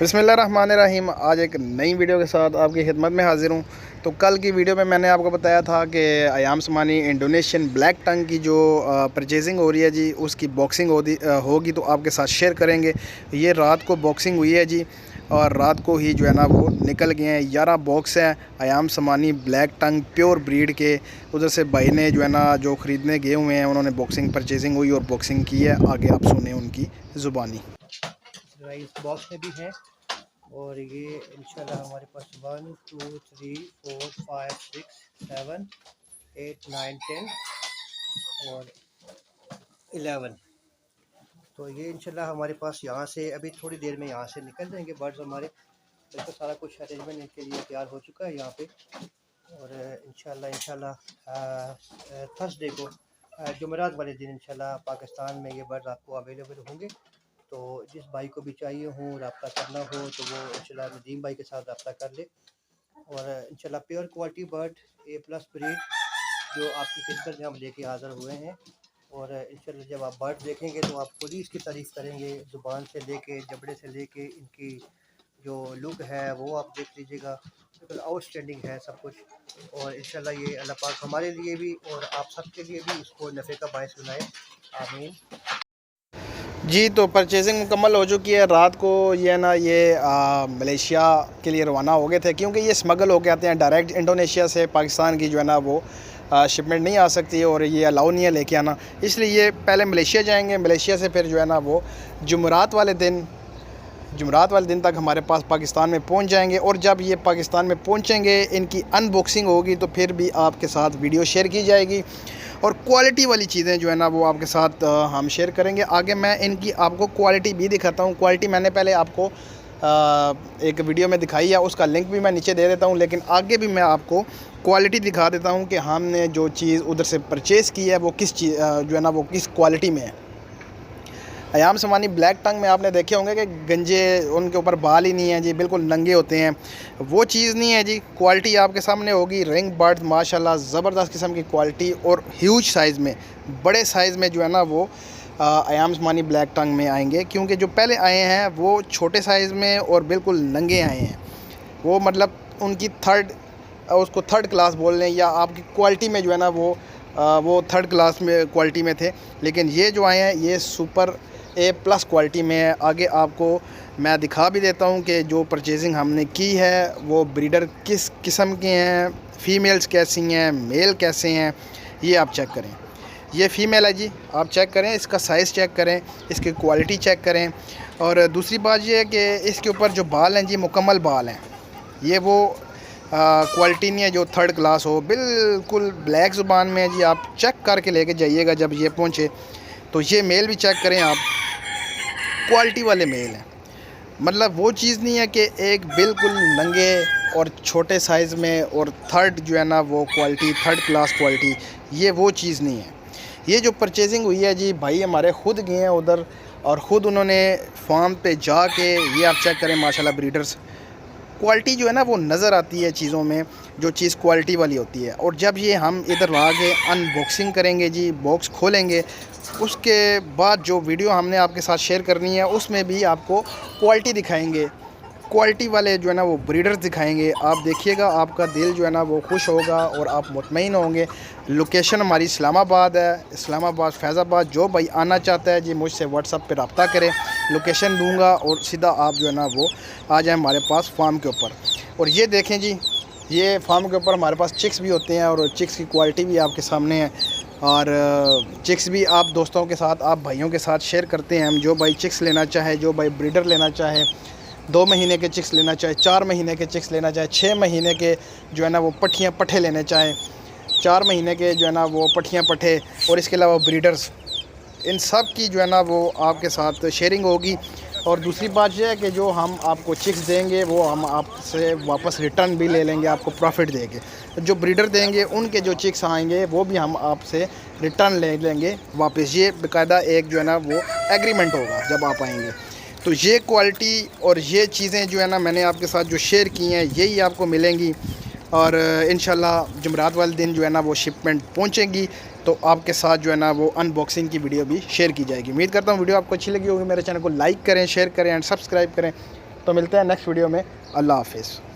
बिस्मिल्लाहिर्रहमानिर्रहीम। आज एक नई वीडियो के साथ आपकी खिदमत में हाज़िर हूँ। तो कल की वीडियो में मैंने आपको बताया था कि अयाम समानी इंडोनेशियन ब्लैक टंग की जो परचेजिंग हो रही है जी, उसकी बॉक्सिंग होगी तो आपके साथ शेयर करेंगे। ये रात को बॉक्सिंग हुई है जी, और रात को ही जो है ना वो निकल गए हैं। 11 बॉक्स हैं अयाम समानी ब्लैक टंग प्योर ब्रीड के। उधर से भाई ने जो है ना जो ख़रीदने गए हुए हैं, उन्होंने बॉक्सिंग परचेजिंग हुई और बॉक्सिंग की है। आगे आप सुने उनकी ज़ुबानी। इस बॉक्स में भी है और ये इंशाल्लाह हमारे पास 1 2 3 4 5 6 7 8 9 10 और 11। तो ये इंशाल्लाह हमारे पास यहाँ से अभी थोड़ी देर में यहाँ से निकल जाएंगे बर्ड्स हमारे। बिल्कुल सारा कुछ अरेंजमेंट इनके लिए तैयार हो चुका है यहाँ पे। और इंशाल्लाह थर्सडे को जुमेरात वाले दिन इंशाल्लाह पाकिस्तान में ये बर्ड्स आपको अवेलेबल होंगे। तो जिस भाई को भी चाहिए हो, रब्ता करना हो तो वो इंशाल्लाह नदीम भाई के साथ रब्ता कर ले। और इंशाल्लाह pure quality bird A+ breed जो आपकी खिदमत में हम लेके हाज़िर हुए हैं। और इंशाल्लाह जब आप बर्ड देखेंगे तो आप खुद ही इसकी तारीफ़ करेंगे। ज़ुबान से लेके जबड़े से लेके इनकी जो लुक है वो आप देख लीजिएगा, बिल्कुल आउटस्टैंडिंग है सब कुछ। और इंशाल्लाह ये अल्लाह पाक हमारे लिए भी और आप सब के लिए भी इसको नफ़े का बायस बनाए, आमीन। जी, तो परचेजिंग मुकम्मल हो चुकी है। रात को ये ना ये मलेशिया के लिए रवाना हो गए थे, क्योंकि ये स्मगल होके आते हैं डायरेक्ट इंडोनेशिया से। पाकिस्तान की जो है ना वो शिपमेंट नहीं आ सकती और ये अलाउ नहीं है लेके आना, इसलिए ये पहले मलेशिया जाएंगे। मलेशिया से फिर जो है ना वो जुमेरात वाले दिन तक हमारे पास पाकिस्तान में पहुंच जाएंगे। और जब ये पाकिस्तान में पहुंचेंगे, इनकी अनबॉक्सिंग होगी तो फिर भी आपके साथ वीडियो शेयर की जाएगी और क्वालिटी वाली चीज़ें जो है ना वो आपके साथ हम शेयर करेंगे। आगे मैं इनकी आपको क्वालिटी भी दिखाता हूँ। क्वालिटी मैंने पहले आपको एक वीडियो में दिखाई है, उसका लिंक भी मैं नीचे दे देता हूँ, लेकिन आगे भी मैं आपको क्वालिटी दिखा देता हूँ कि हमने जो चीज़ उधर से परचेज़ की है वो किस चीज़ जो है ना वो किस क्वालिटी में है। अयाम समानी ब्लैक टंग में आपने देखे होंगे कि गंजे, उनके ऊपर बाल ही नहीं है जी, बिल्कुल नंगे होते हैं। वो चीज़ नहीं है जी, क्वालिटी आपके सामने होगी। रिंग बर्ड माशाल्लाह ज़बरदस्त किस्म की क्वालिटी और ह्यूज साइज़ में, बड़े साइज़ में जो है ना वो अयाम समानी ब्लैक टंग में आएंगे। क्योंकि जो पहले आए हैं वो छोटे साइज़ में और बिल्कुल नंगे आए हैं। वो मतलब उनकी उसको थर्ड क्लास बोल लें, या आपकी क्वालिटी में जो है ना वो थर्ड क्लास में क्वालिटी में थे। लेकिन ये जो आए हैं ये सुपर A+ क्वालिटी में है। आगे आपको मैं दिखा भी देता हूँ कि जो परचेजिंग हमने की है वो ब्रीडर किस किस्म के हैं, फ़ीमेल्स कैसी हैं, मेल कैसे हैं, ये आप चेक करें। ये फ़ीमेल है जी, आप चेक करें, इसका साइज़ चेक करें, इसकी क्वालिटी चेक करें। और दूसरी बात ये है कि इसके ऊपर जो बाल हैं जी मुकम्मल बाल हैं। ये वो क्वालिटी नहीं है जो थर्ड क्लास हो, बिल्कुल ब्लैक ज़ुबान में है जी। आप चेक करके लेके जाइएगा जब ये पहुँचे। तो ये मेल भी चेक करें आप, क्वालिटी वाले मेल हैं। मतलब वो चीज़ नहीं है कि एक बिल्कुल नंगे और छोटे साइज़ में और थर्ड जो है ना वो क्वालिटी, थर्ड क्लास क्वालिटी, ये वो चीज़ नहीं है। ये जो परचेजिंग हुई है जी, भाई हमारे ख़ुद गए हैं उधर और ख़ुद उन्होंने फार्म पे जाके, ये आप चेक करें माशाल्लाह ब्रीडर्स, क्वालिटी जो है ना वो नज़र आती है चीज़ों में, जो चीज़ क्वालिटी वाली होती है। और जब ये हम इधर आके अनबॉक्सिंग करेंगे जी, बॉक्स खोलेंगे, उसके बाद जो वीडियो हमने आपके साथ शेयर करनी है उसमें भी आपको क्वालिटी दिखाएंगे, क्वालिटी वाले जो है ना वो ब्रीडर्स दिखाएंगे। आप देखिएगा, आपका दिल जो है ना वो खुश होगा और आप मुतमईन होंगे। लोकेशन हमारी इस्लामाबाद है, इस्लामाबाद फैज़ाबाद। जो भाई आना चाहता है जी मुझसे व्हाट्सअप पे रब्ता करें, लोकेशन दूंगा और सीधा आप जो है ना वो आ जाए हमारे पास फार्म के ऊपर। और ये देखें जी, ये फार्म के ऊपर हमारे पास चिक्स भी होते हैं और चिक्स की क्वालिटी भी आपके सामने है। और चिक्स भी आप दोस्तों के साथ, आप भाइयों के साथ शेयर करते हैं हम। जो भाई चिक्स लेना चाहे, जो भाई ब्रीडर लेना चाहे, 2 महीने के चिक्स लेना चाहे, 4 महीने के चिक्स लेना चाहे, 6 महीने के जो है ना वो पट्ठियाँ पट्ठे लेने चाहें, 4 महीने के जो है ना वो पट्ठियाँ पट्ठे, और इसके अलावा ब्रीडर्स, इन सब की जो है ना वो आपके साथ शेयरिंग होगी। और दूसरी बात यह है कि जो हम आपको चिक्स देंगे वो हम आपसे वापस रिटर्न भी ले लेंगे, आपको प्रॉफिट देंगे। तो जो ब्रीडर देंगे उनके जो चिक्स आएंगे वो भी हम आपसे रिटर्न ले लेंगे वापस। ये बाकायदा एक जो है ना वो एग्रीमेंट होगा जब आप आएंगे। तो ये क्वालिटी और ये चीज़ें जो है ना मैंने आपके साथ जो शेयर की हैं यही आपको मिलेंगी। और इंशाल्लाह जुमेरात वाले दिन जो है ना वो शिपमेंट पहुंचेगी तो आपके साथ जो है ना वो अनबॉक्सिंग की वीडियो भी शेयर की जाएगी। उम्मीद करता हूँ वीडियो आपको अच्छी लगी होगी। मेरे चैनल को लाइक करें, शेयर करें एंड सब्सक्राइब करें। तो मिलते हैं नेक्स्ट वीडियो में। अल्लाह हाफिज़।